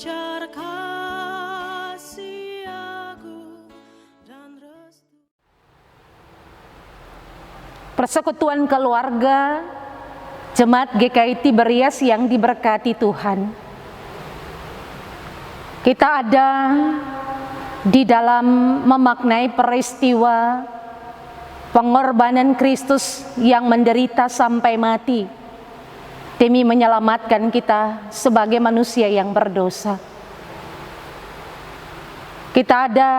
memancar kasih agung dan restu. Persekutuan keluarga Jemaat GKI Tiberias yang diberkati Tuhan, kita ada di dalam memaknai peristiwa pengorbanan Kristus yang menderita sampai mati demi menyelamatkan kita sebagai manusia yang berdosa. Kita ada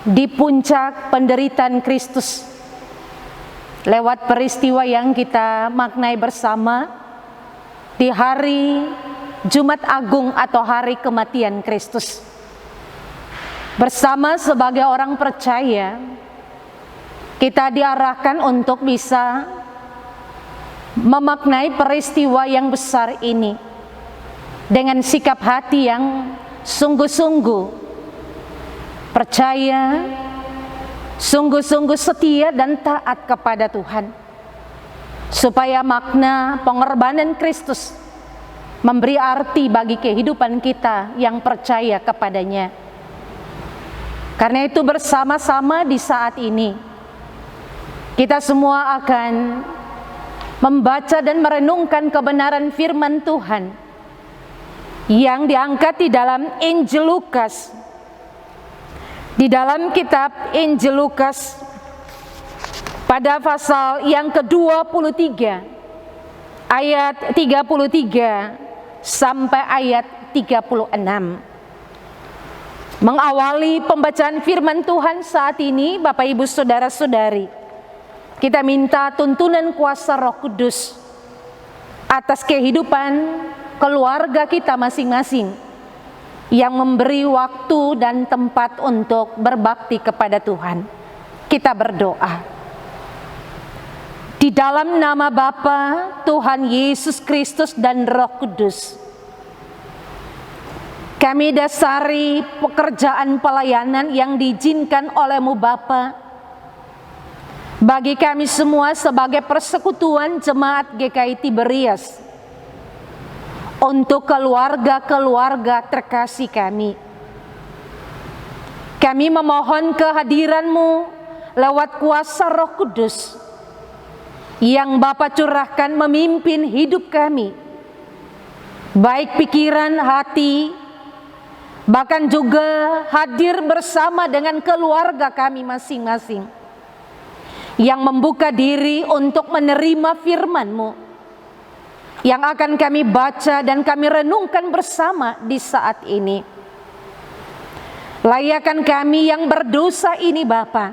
di puncak penderitaan Kristus lewat peristiwa yang kita maknai bersama di hari Jumat Agung atau hari kematian Kristus. Bersama sebagai orang percaya, kita diarahkan untuk bisa memaknai peristiwa yang besar ini dengan sikap hati yang sungguh-sungguh percaya, sungguh-sungguh setia dan taat kepada Tuhan, supaya makna pengorbanan Kristus memberi arti bagi kehidupan kita yang percaya kepadanya. Karena itu bersama-sama di saat ini kita semua akan membaca dan merenungkan kebenaran firman Tuhan yang diangkat di dalam Injil Lukas. Di dalam kitab Injil Lukas pada pasal yang ke-23 ayat 33 sampai ayat 36. Mengawali pembacaan firman Tuhan saat ini, Bapak Ibu Saudara-saudari, kita minta tuntunan kuasa Roh Kudus atas kehidupan keluarga kita masing-masing yang memberi waktu dan tempat untuk berbakti kepada Tuhan. Kita berdoa. Di dalam nama Bapa, Tuhan Yesus Kristus dan Roh Kudus, kami dasari pekerjaan pelayanan yang diizinkan oleh-Mu Bapa bagi kami semua sebagai persekutuan Jemaat GKI Tiberias, untuk keluarga-keluarga terkasih kami. Kami memohon kehadiran-Mu lewat kuasa Roh Kudus yang Bapa curahkan memimpin hidup kami, baik pikiran, hati, bahkan juga hadir bersama dengan keluarga kami masing-masing yang membuka diri untuk menerima firman-Mu yang akan kami baca dan kami renungkan bersama di saat ini. Layakkan kami yang berdosa ini Bapa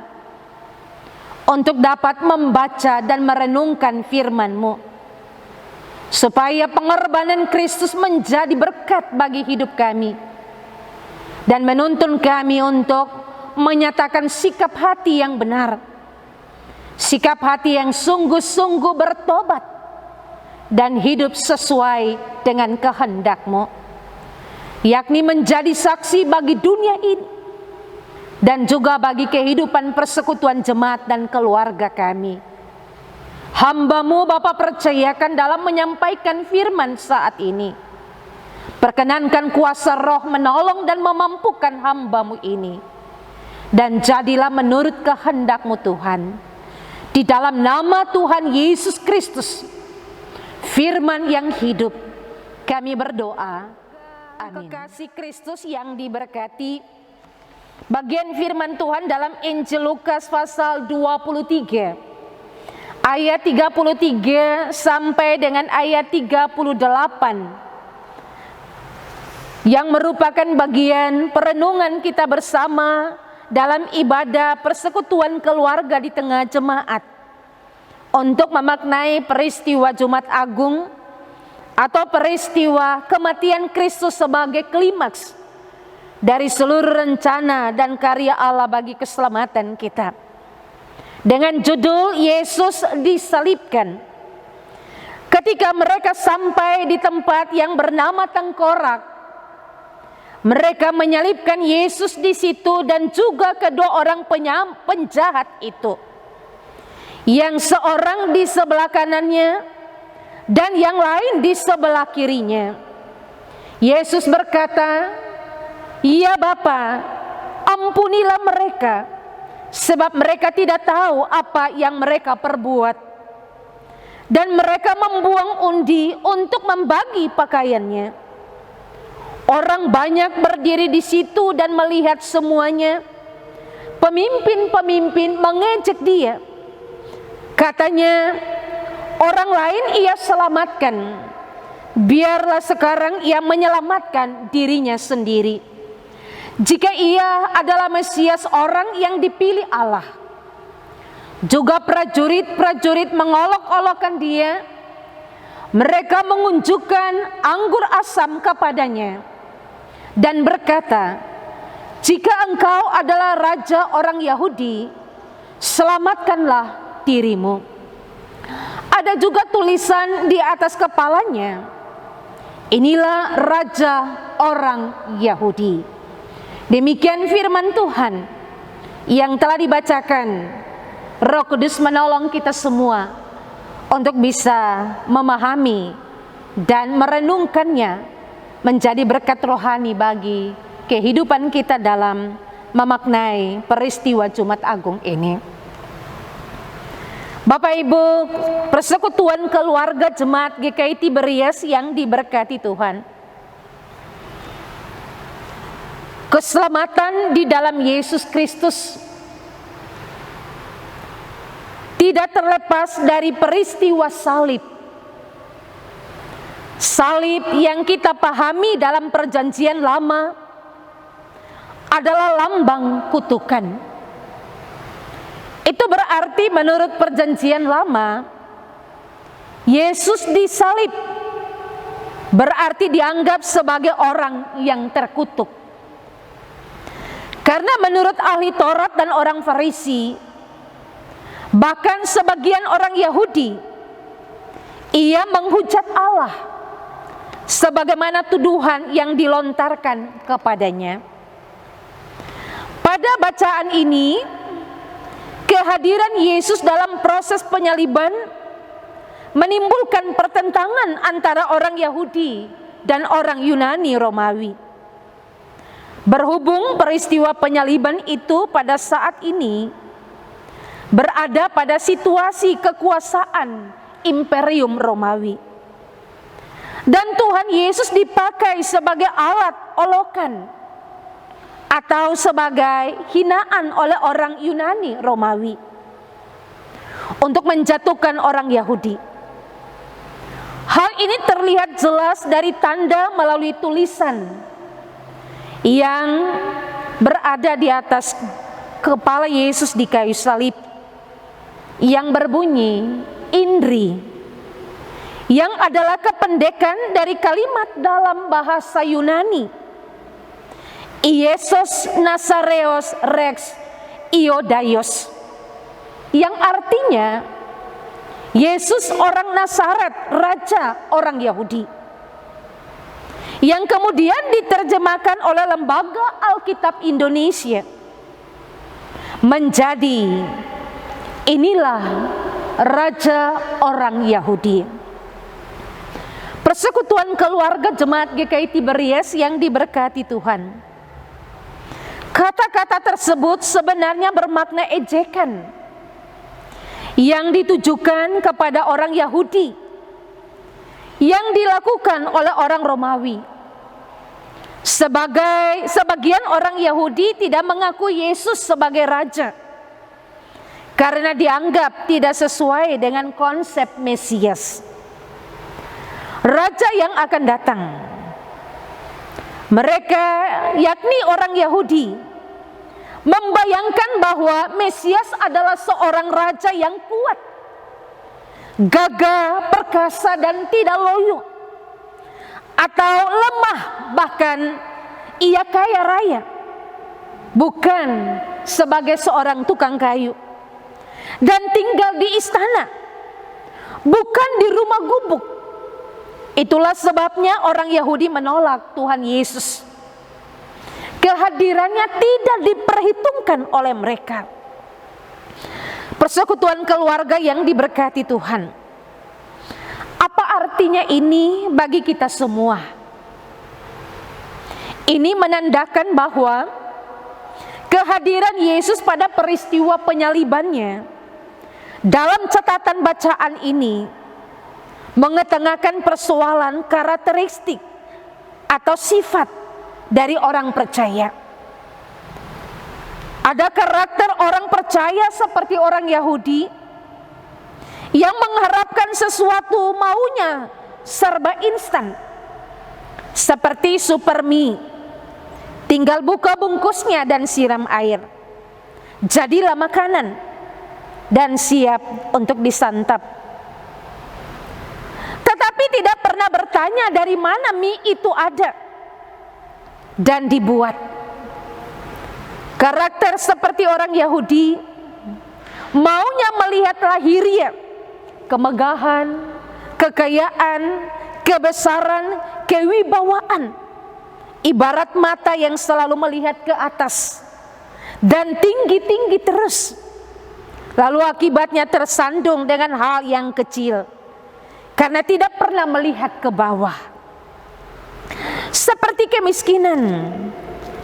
untuk dapat membaca dan merenungkan firman-Mu, supaya pengorbanan Kristus menjadi berkat bagi hidup kami dan menuntun kami untuk menyatakan sikap hati yang benar, sikap hati yang sungguh-sungguh bertobat dan hidup sesuai dengan kehendak-Mu, yakni menjadi saksi bagi dunia ini dan juga bagi kehidupan persekutuan jemaat dan keluarga kami. Hamba-Mu Bapa percayakan dalam menyampaikan firman saat ini. Perkenankan kuasa Roh menolong dan memampukan hamba-Mu ini, dan jadilah menurut kehendak-Mu Tuhan. Di dalam nama Tuhan Yesus Kristus, firman yang hidup, kami berdoa. Amin. Kekasih Kristus yang diberkati, bagian firman Tuhan dalam Injil Lukas pasal 23 ayat 33 sampai dengan ayat 38 yang merupakan bagian perenungan kita bersama dalam ibadah persekutuan keluarga di tengah jemaat untuk memaknai peristiwa Jumat Agung atau peristiwa kematian Kristus sebagai klimaks dari seluruh rencana dan karya Allah bagi keselamatan kita. Dengan judul Yesus disalibkan. Ketika mereka sampai di tempat yang bernama Tengkorak, mereka menyalibkan Yesus di situ dan juga kedua orang penjahat itu, yang seorang di sebelah kanannya dan yang lain di sebelah kirinya. Yesus berkata, "Ya Bapa, ampunilah mereka, sebab mereka tidak tahu apa yang mereka perbuat." Dan mereka membuang undi untuk membagi pakaiannya. Orang banyak berdiri di situ dan melihat semuanya. Pemimpin-pemimpin mengejek dia. Katanya, orang lain ia selamatkan, biarlah sekarang ia menyelamatkan dirinya sendiri, jika ia adalah Mesias, orang yang dipilih Allah. Juga prajurit-prajurit mengolok-olokkan dia. Mereka mengunjukkan anggur asam kepadanya dan berkata, "Jika engkau adalah raja orang Yahudi, selamatkanlah dirimu." Ada juga tulisan di atas kepalanya, "Inilah raja orang Yahudi." Demikian firman Tuhan yang telah dibacakan. Roh Kudus menolong kita semua untuk bisa memahami dan merenungkannya menjadi berkat rohani bagi kehidupan kita dalam memaknai peristiwa Jumat Agung ini. Bapak Ibu, persekutuan keluarga Jemaat GKI Tiberias yang diberkati Tuhan. Keselamatan di dalam Yesus Kristus tidak terlepas dari peristiwa salib. Salib yang kita pahami dalam Perjanjian Lama adalah lambang kutukan. Itu berarti menurut Perjanjian Lama, Yesus disalib berarti dianggap sebagai orang yang terkutuk. Karena menurut ahli Taurat dan orang Farisi, bahkan sebagian orang Yahudi, ia menghujat Allah sebagaimana tuduhan yang dilontarkan kepadanya. Pada bacaan ini, kehadiran Yesus dalam proses penyaliban menimbulkan pertentangan antara orang Yahudi dan orang Yunani Romawi. Berhubung peristiwa penyaliban itu pada saat ini berada pada situasi kekuasaan Imperium Romawi, dan Tuhan Yesus dipakai sebagai alat olokan atau sebagai hinaan oleh orang Yunani Romawi untuk menjatuhkan orang Yahudi. Hal ini terlihat jelas dari tanda melalui tulisan yang berada di atas kepala Yesus di kayu salib, yang berbunyi Indri, yang adalah kependekan dari kalimat dalam bahasa Yunani Iesos Nazareos Rex Iodaios, yang artinya Yesus orang Nazaret, raja orang Yahudi, yang kemudian diterjemahkan oleh Lembaga Alkitab Indonesia menjadi inilah raja orang Yahudi. Persekutuan keluarga Jemaat GKI Tiberias yang diberkati Tuhan, kata-kata tersebut sebenarnya bermakna ejekan yang ditujukan kepada orang Yahudi yang dilakukan oleh orang Romawi. Sebagian orang Yahudi tidak mengakui Yesus sebagai raja karena dianggap tidak sesuai dengan konsep Mesias, raja yang akan datang. Mereka, yakni orang Yahudi, membayangkan bahwa Mesias adalah seorang raja yang kuat, gagah, perkasa, dan tidak loyo, atau lemah, bahkan ia kaya raya, bukan sebagai seorang tukang kayu, dan tinggal di istana, bukan di rumah gubuk. Itulah sebabnya orang Yahudi menolak Tuhan Yesus. Kehadirannya tidak diperhitungkan oleh mereka. Persekutuan keluarga yang diberkati Tuhan, apa artinya ini bagi kita semua? Ini menandakan bahwa kehadiran Yesus pada peristiwa penyalibannya dalam catatan bacaan ini mengetengahkan persoalan karakteristik atau sifat dari orang percaya. Ada karakter orang percaya seperti orang Yahudi yang mengharapkan sesuatu maunya serba instan, seperti super mie, tinggal buka bungkusnya dan siram air, jadilah makanan dan siap untuk disantap. Tetapi tidak pernah bertanya dari mana mie itu ada dan dibuat. Karakter seperti orang Yahudi maunya melihat lahiriah, kemegahan, kekayaan, kebesaran, kewibawaan, ibarat mata yang selalu melihat ke atas dan tinggi-tinggi terus. Lalu akibatnya tersandung dengan hal yang kecil karena tidak pernah melihat ke bawah. Seperti kemiskinan,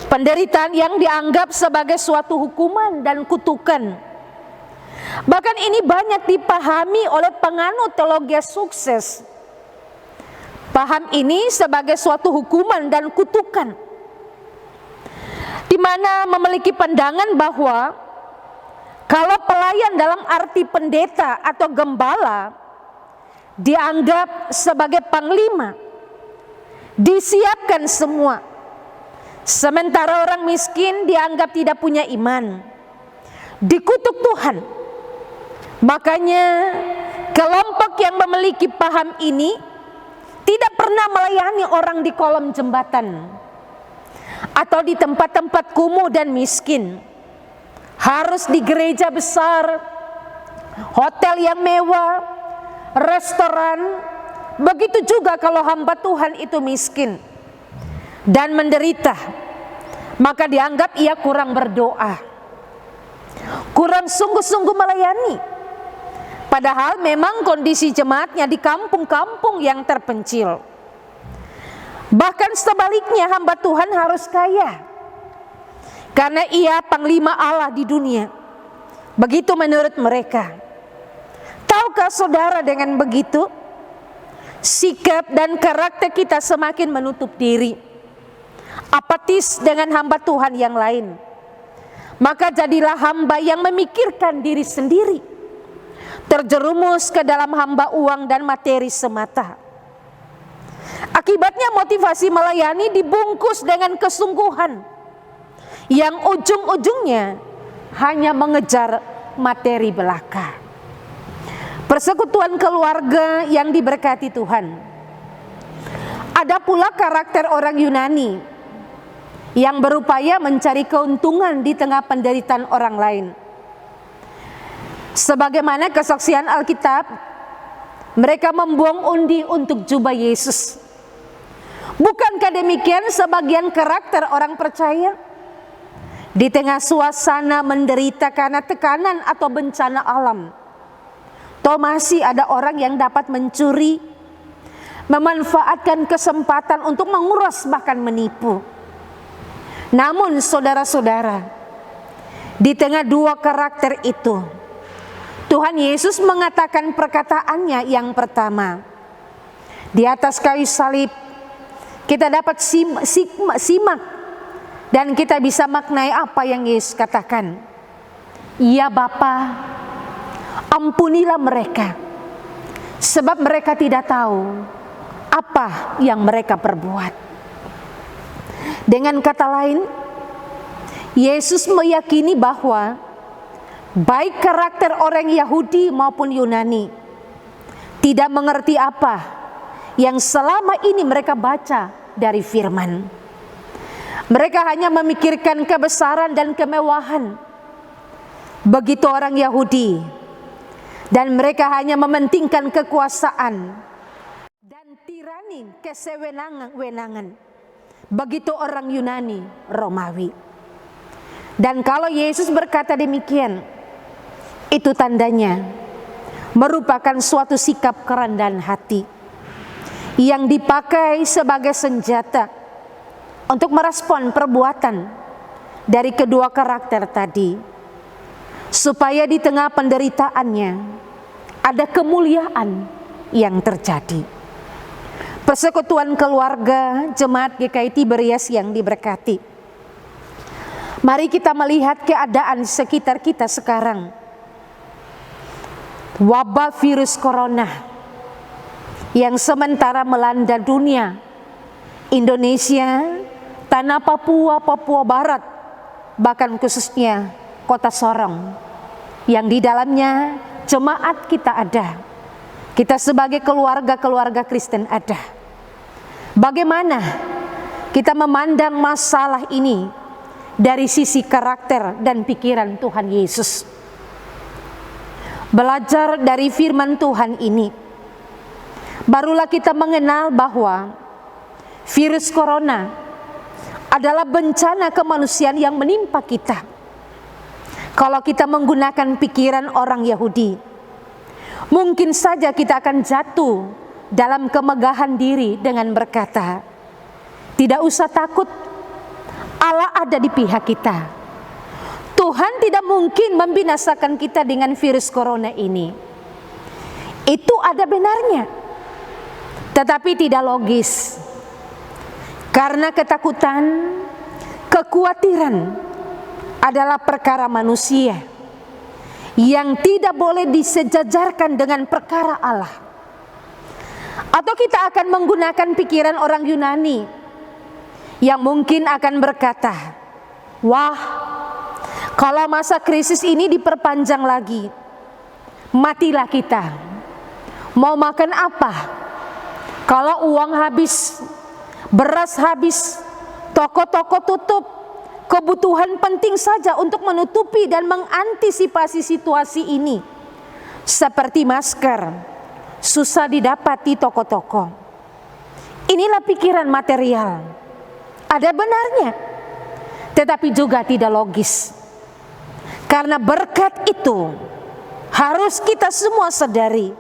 penderitaan yang dianggap sebagai suatu hukuman dan kutukan. Bahkan ini banyak dipahami oleh penganut teologi sukses. Paham ini sebagai suatu hukuman dan kutukan, di mana memiliki pandangan bahwa kalau pelayan dalam arti pendeta atau gembala dianggap sebagai panglima, disiapkan semua, sementara orang miskin dianggap tidak punya iman, dikutuk Tuhan. Makanya kelompok yang memiliki paham ini tidak pernah melayani orang di kolong jembatan atau di tempat-tempat kumuh dan miskin. Harus di gereja besar, hotel yang mewah, restoran. Begitu juga kalau hamba Tuhan itu miskin dan menderita, maka dianggap ia kurang berdoa, kurang sungguh-sungguh melayani. Padahal memang kondisi jemaatnya di kampung-kampung yang terpencil. Bahkan sebaliknya, hamba Tuhan harus kaya karena ia panglima Allah di dunia. Begitu menurut mereka. Tahukah saudara, dengan begitu sikap dan karakter kita semakin menutup diri, apatis dengan hamba Tuhan yang lain. Maka jadilah hamba yang memikirkan diri sendiri, terjerumus ke dalam hamba uang dan materi semata. Akibatnya motivasi melayani dibungkus dengan kesungguhan yang ujung-ujungnya hanya mengejar materi belaka. Persekutuan keluarga yang diberkati Tuhan. Ada pula karakter orang Yunani yang berupaya mencari keuntungan di tengah penderitaan orang lain. Sebagaimana kesaksian Alkitab, mereka membuang undi untuk jubah Yesus. Bukankah demikian sebagian karakter orang percaya? Di tengah suasana menderita karena tekanan atau bencana alam, toh masih ada orang yang dapat mencuri, memanfaatkan kesempatan untuk menguras bahkan menipu. Namun saudara-saudara, di tengah dua karakter itu, Tuhan Yesus mengatakan perkataannya yang pertama. Di atas kayu salib kita dapat simak dan kita bisa maknai apa yang Yesus katakan. Ya Bapa, ampunilah mereka, sebab mereka tidak tahu apa yang mereka perbuat. Dengan kata lain, Yesus meyakini bahwa baik karakter orang Yahudi maupun Yunani tidak mengerti apa yang selama ini mereka baca dari firman. Mereka hanya memikirkan kebesaran dan kemewahan. Begitu orang Yahudi, dan mereka hanya mementingkan kekuasaan dan tirani kesewenang-wenangan. Begitu orang Yunani, Romawi. Dan kalau Yesus berkata demikian, itu tandanya merupakan suatu sikap kerendahan hati yang dipakai sebagai senjata untuk merespon perbuatan dari kedua karakter tadi, supaya di tengah penderitaannya ada kemuliaan yang terjadi. Persekutuan keluarga Jemaat GKI Tiberias yang diberkati, mari kita melihat keadaan sekitar kita sekarang. Wabah virus corona yang sementara melanda dunia, Indonesia, tanah Papua, Papua Barat, bahkan khususnya kota Sorong, yang di dalamnya jemaat kita ada. Kita sebagai keluarga Kristen ada. Bagaimana kita memandang masalah ini dari sisi karakter dan pikiran Tuhan Yesus? Belajar dari firman Tuhan ini, barulah kita mengenal bahwa virus corona adalah bencana kemanusiaan yang menimpa kita. Kalau kita menggunakan pikiran orang Yahudi, mungkin saja kita akan jatuh dalam kemegahan diri dengan berkata, tidak usah takut, Allah ada di pihak kita. Tuhan tidak mungkin membinasakan kita dengan virus corona ini. Itu ada benarnya, tetapi tidak logis. Karena ketakutan, kekhawatiran adalah perkara manusia yang tidak boleh disejajarkan dengan perkara Allah. Atau kita akan menggunakan pikiran orang Yunani yang mungkin akan berkata, wah, kalau masa krisis ini diperpanjang lagi, matilah kita. Mau makan apa? Kalau uang habis, beras habis, toko-toko tutup, kebutuhan penting saja untuk menutupi dan mengantisipasi situasi ini. Seperti masker, susah didapat di toko-toko. Inilah pikiran material. Ada benarnya, tetapi juga tidak logis. Karena berkat itu harus kita semua sadari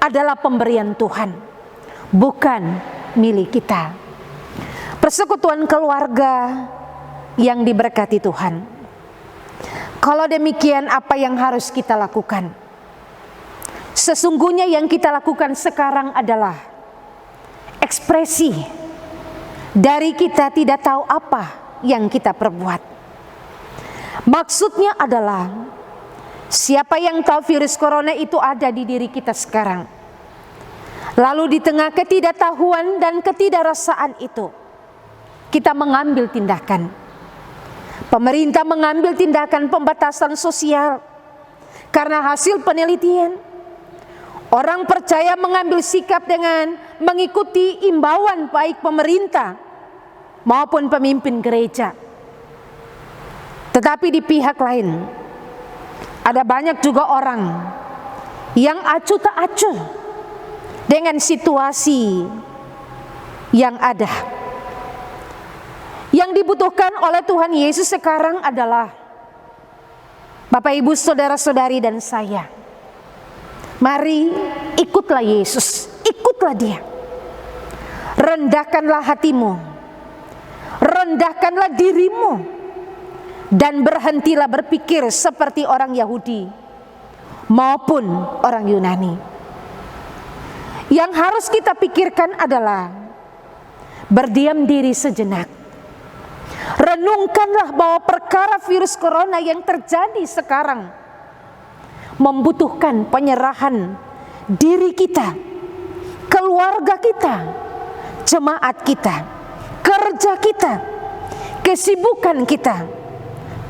adalah pemberian Tuhan, bukan milik kita. Persekutuan keluarga yang diberkati Tuhan. Kalau demikian, apa yang harus kita lakukan? Sesungguhnya yang kita lakukan sekarang adalah ekspresi dari kita tidak tahu apa yang kita perbuat. Maksudnya adalah, siapa yang tahu virus corona itu ada di diri kita sekarang? Lalu di tengah ketidaktahuan dan ketidakrasaan itu, kita mengambil tindakan. Pemerintah mengambil tindakan pembatasan sosial karena hasil penelitian. Orang percaya mengambil sikap dengan mengikuti imbauan baik pemerintah maupun pemimpin gereja. Tetapi di pihak lain, ada banyak juga orang yang acuh tak acuh dengan situasi yang ada. Yang dibutuhkan oleh Tuhan Yesus sekarang adalah Bapak Ibu saudara-saudari dan saya. Mari ikutlah Yesus, ikutlah Dia. Rendahkanlah hatimu, rendahkanlah dirimu, dan berhentilah berpikir seperti orang Yahudi maupun orang Yunani. Yang harus kita pikirkan adalah berdiam diri sejenak. Renungkanlah bahwa perkara virus corona yang terjadi sekarang membutuhkan penyerahan diri kita, keluarga kita, jemaat kita, kerja kita, kesibukan kita,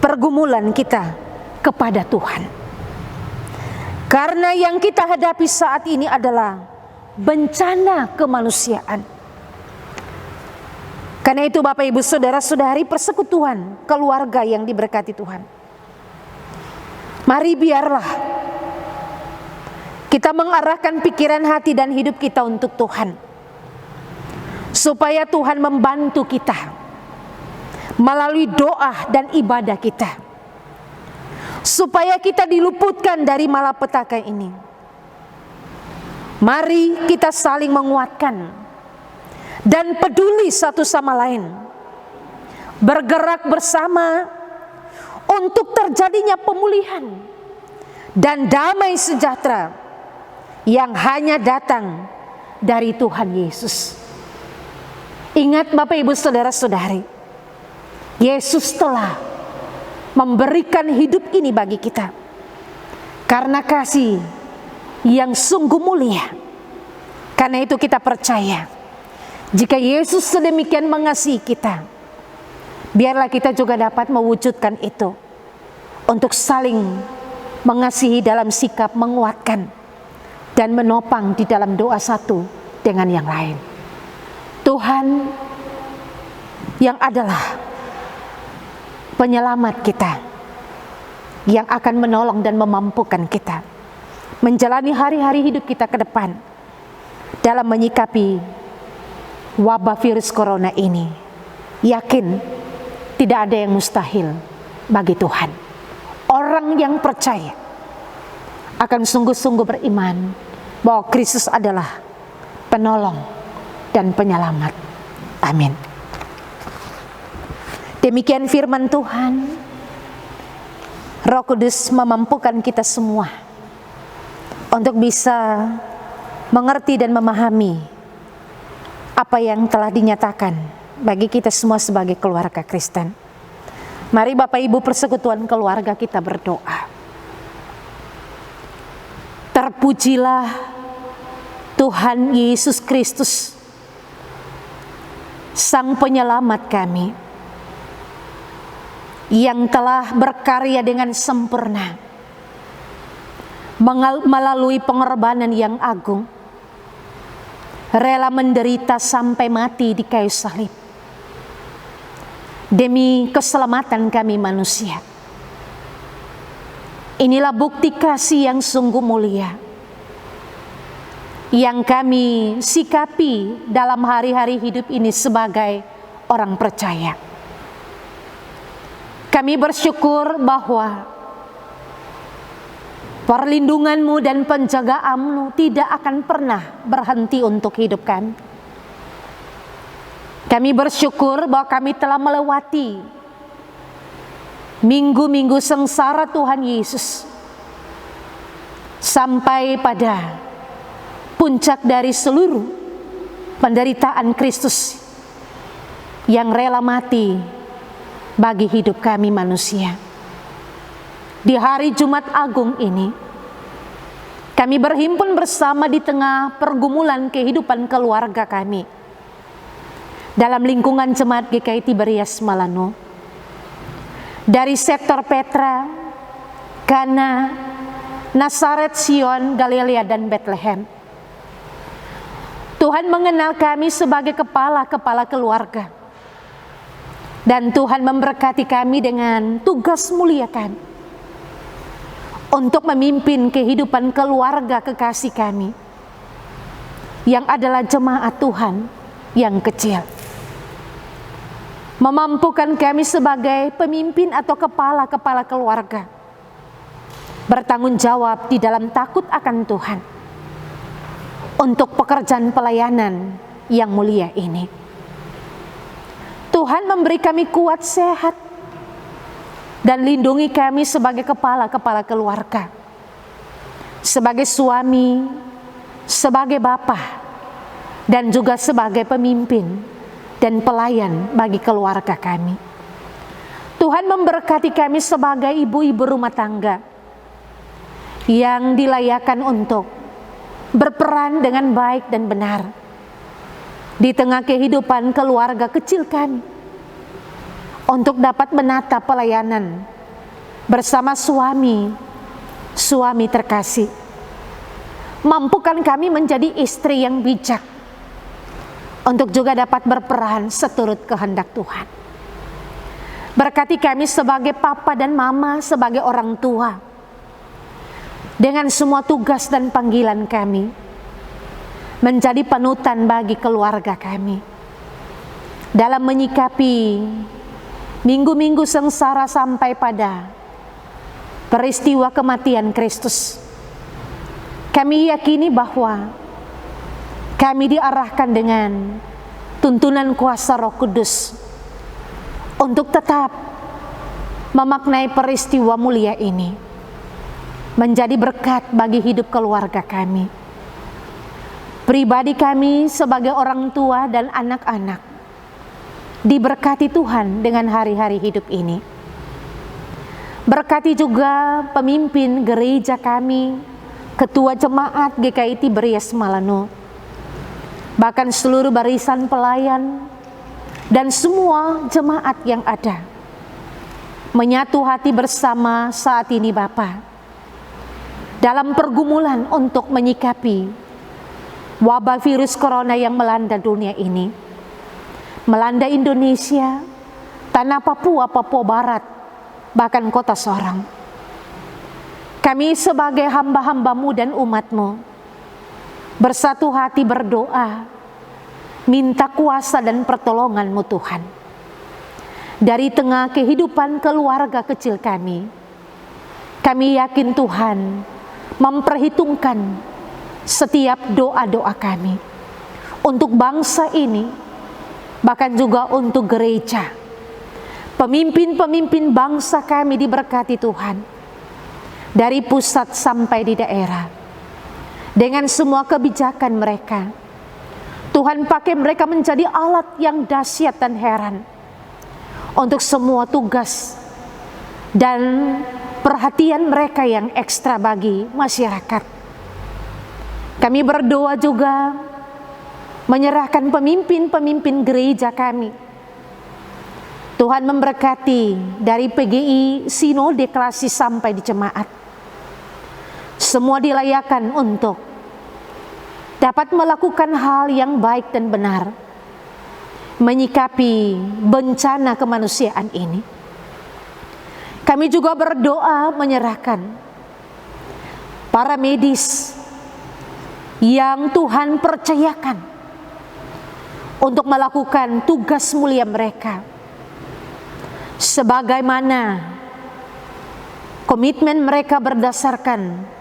pergumulan kita kepada Tuhan. Karena yang kita hadapi saat ini adalah bencana kemanusiaan. Karena itu Bapak Ibu saudara-saudari, persekutuan keluarga yang diberkati Tuhan, mari biarlah kita mengarahkan pikiran, hati dan hidup kita untuk Tuhan, supaya Tuhan membantu kita melalui doa dan ibadah kita, supaya kita diluputkan dari malapetaka ini. Mari kita saling menguatkan dan peduli satu sama lain bergerak bersama untuk terjadinya pemulihan dan damai sejahtera yang hanya datang dari Tuhan Yesus. Ingat Bapak Ibu Saudara-saudari, Yesus telah memberikan hidup ini bagi kita karena kasih yang sungguh mulia. Karena itu kita percaya, jika Yesus sedemikian mengasihi kita, biarlah kita juga dapat mewujudkan itu untuk saling mengasihi dalam sikap menguatkan dan menopang di dalam doa satu dengan yang lain. Tuhan yang adalah penyelamat kita, yang akan menolong dan memampukan kita menjalani hari-hari hidup kita ke depan dalam menyikapi wabah virus corona ini. Yakin tidak ada yang mustahil bagi Tuhan. Orang yang percaya akan sungguh-sungguh beriman bahwa Kristus adalah penolong dan penyelamat. Amin. Demikian firman Tuhan. Roh Kudus memampukan kita semua untuk bisa mengerti dan memahami apa yang telah dinyatakan bagi kita semua sebagai keluarga Kristen. Mari Bapak Ibu persekutuan keluarga kita berdoa. Terpujilah Tuhan Yesus Kristus, Sang Penyelamat kami, yang telah berkarya dengan sempurna melalui pengorbanan yang agung, rela menderita sampai mati di kayu salib demi keselamatan kami manusia. Inilah bukti kasih yang sungguh mulia yang kami sikapi dalam hari-hari hidup ini sebagai orang percaya. Kami bersyukur bahwa perlindungan-Mu dan penjagaan-Mu tidak akan pernah berhenti untuk hidup kami. Kami bersyukur bahwa kami telah melewati minggu-minggu sengsara Tuhan Yesus sampai pada puncak dari seluruh penderitaan Kristus yang rela mati bagi hidup kami manusia. Di hari Jumat Agung ini, kami berhimpun bersama di tengah pergumulan kehidupan keluarga kami dalam lingkungan Jemaat GKI Tiberias Malano, dari sektor Petra, Kana, Nazaret, Sion, Galilea, dan Bethlehem. Tuhan mengenal kami sebagai kepala-kepala keluarga, dan Tuhan memberkati kami dengan tugas mulia kami untuk memimpin kehidupan keluarga kekasih kami yang adalah jemaat Tuhan yang kecil. Memampukan kami sebagai pemimpin atau kepala-kepala keluarga bertanggung jawab di dalam takut akan Tuhan untuk pekerjaan pelayanan yang mulia ini. Tuhan memberi kami kuat sehat dan lindungi kami sebagai kepala-kepala keluarga, sebagai suami, sebagai bapa, dan juga sebagai pemimpin dan pelayan bagi keluarga kami. Tuhan memberkati kami sebagai ibu-ibu rumah tangga yang dilayakan untuk berperan dengan baik dan benar di tengah kehidupan keluarga kecil kami, untuk dapat menata pelayanan bersama suami terkasih. Mampukan kami menjadi istri yang bijak untuk juga dapat berperan seturut kehendak Tuhan. Berkati kami sebagai papa dan mama, sebagai orang tua, dengan semua tugas dan panggilan kami, menjadi panutan bagi keluarga kami dalam menyikapi minggu-minggu sengsara sampai pada peristiwa kematian Kristus. Kami yakini bahwa kami diarahkan dengan tuntunan kuasa Roh Kudus untuk tetap memaknai peristiwa mulia ini menjadi berkat bagi hidup keluarga kami, pribadi kami sebagai orang tua dan anak-anak. Diberkati Tuhan dengan hari-hari hidup ini. Berkati juga pemimpin gereja kami, ketua jemaat GKI Tiberias Malano, bahkan seluruh barisan pelayan dan semua jemaat yang ada. Menyatu hati bersama saat ini Bapa, dalam pergumulan untuk menyikapi wabah virus corona yang melanda dunia ini, melanda Indonesia, tanah Papua, Papua Barat, bahkan kota Sorong. Kami sebagai hamba-hambamu dan umatmu bersatu hati berdoa, minta kuasa dan pertolonganmu Tuhan. Dari tengah kehidupan keluarga kecil kami yakin Tuhan memperhitungkan setiap doa-doa kami untuk bangsa ini, bahkan juga untuk gereja. Pemimpin-pemimpin bangsa kami diberkati Tuhan, dari pusat sampai di daerah. Dengan semua kebijakan mereka, Tuhan pakai mereka menjadi alat yang dahsyat dan heran untuk semua tugas dan perhatian mereka yang ekstra bagi masyarakat. Kami berdoa juga menyerahkan pemimpin-pemimpin gereja kami. Tuhan memberkati dari PGI, Sinode, Klasi sampai di jemaat. Semua dilayakan untuk dapat melakukan hal yang baik dan benar, menyikapi bencana kemanusiaan ini. Kami juga berdoa menyerahkan para medis yang Tuhan percayakan untuk melakukan tugas mulia mereka, sebagaimana komitmen mereka berdasarkan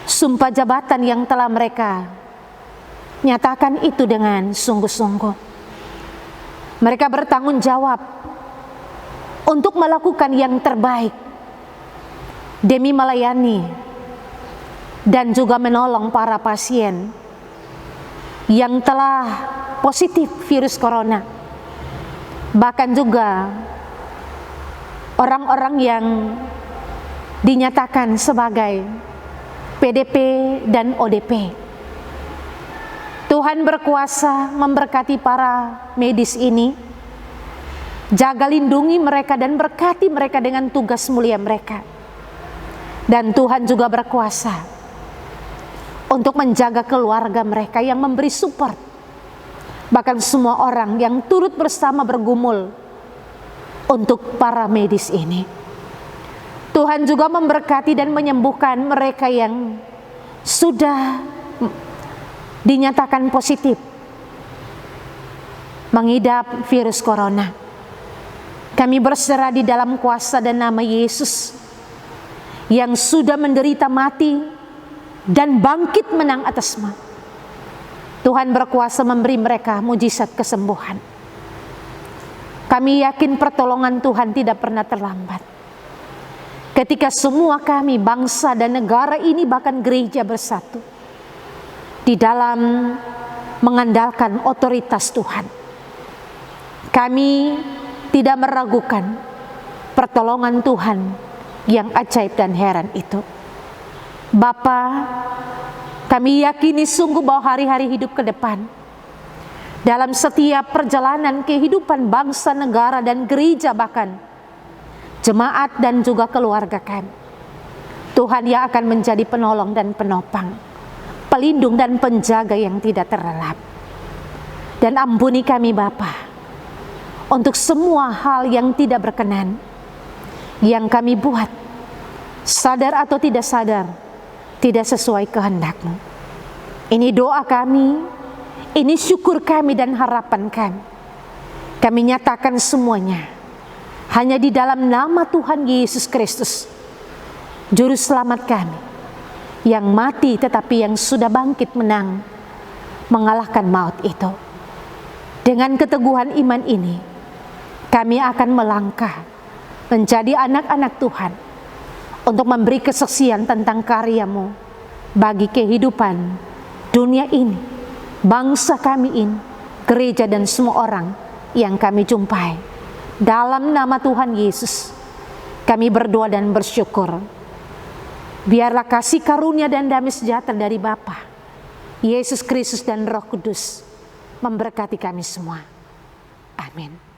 sumpah jabatan yang telah mereka nyatakan itu dengan sungguh-sungguh. Mereka bertanggung jawab untuk melakukan yang terbaik demi melayani dan juga menolong para pasien yang telah positif virus corona, bahkan juga orang-orang yang dinyatakan sebagai PDP dan ODP. Tuhan berkuasa memberkati para medis ini, jaga lindungi mereka dan berkati mereka dengan tugas mulia mereka. Dan Tuhan juga berkuasa untuk menjaga keluarga mereka yang memberi support, bahkan semua orang yang turut bersama bergumul untuk para medis ini. Tuhan juga memberkati dan menyembuhkan mereka yang sudah dinyatakan positif mengidap virus corona. Kami berserah di dalam kuasa dan nama Yesus yang sudah menderita mati dan bangkit menang atas maut. Tuhan berkuasa memberi mereka mujizat kesembuhan. Kami yakin pertolongan Tuhan tidak pernah terlambat. Ketika semua kami, bangsa dan negara ini, bahkan gereja bersatu di dalam mengandalkan otoritas Tuhan, kami tidak meragukan pertolongan Tuhan yang ajaib dan heran itu. Bapa, kami yakini sungguh bahwa hari-hari hidup ke depan, dalam setiap perjalanan kehidupan bangsa, negara, dan gereja, bahkan jemaat dan juga keluarga kami, Tuhan yang akan menjadi penolong dan penopang, pelindung dan penjaga yang tidak terlelap. Dan ampuni kami Bapa untuk semua hal yang tidak berkenan yang kami buat, sadar atau tidak sadar, tidak sesuai kehendak-Mu. Ini doa kami, ini syukur kami dan harapan kami. Kami nyatakan semuanya hanya di dalam nama Tuhan Yesus Kristus, Juru Selamat kami, yang mati tetapi yang sudah bangkit menang, mengalahkan maut itu. Dengan keteguhan iman ini, kami akan melangkah menjadi anak-anak Tuhan untuk memberi kesaksian tentang karya-Mu bagi kehidupan dunia ini, bangsa kami ini, gereja dan semua orang yang kami jumpai. Dalam nama Tuhan Yesus, kami berdoa dan bersyukur. Biarlah kasih karunia dan damai sejahtera dari Bapa, Yesus Kristus dan Roh Kudus memberkati kami semua. Amin.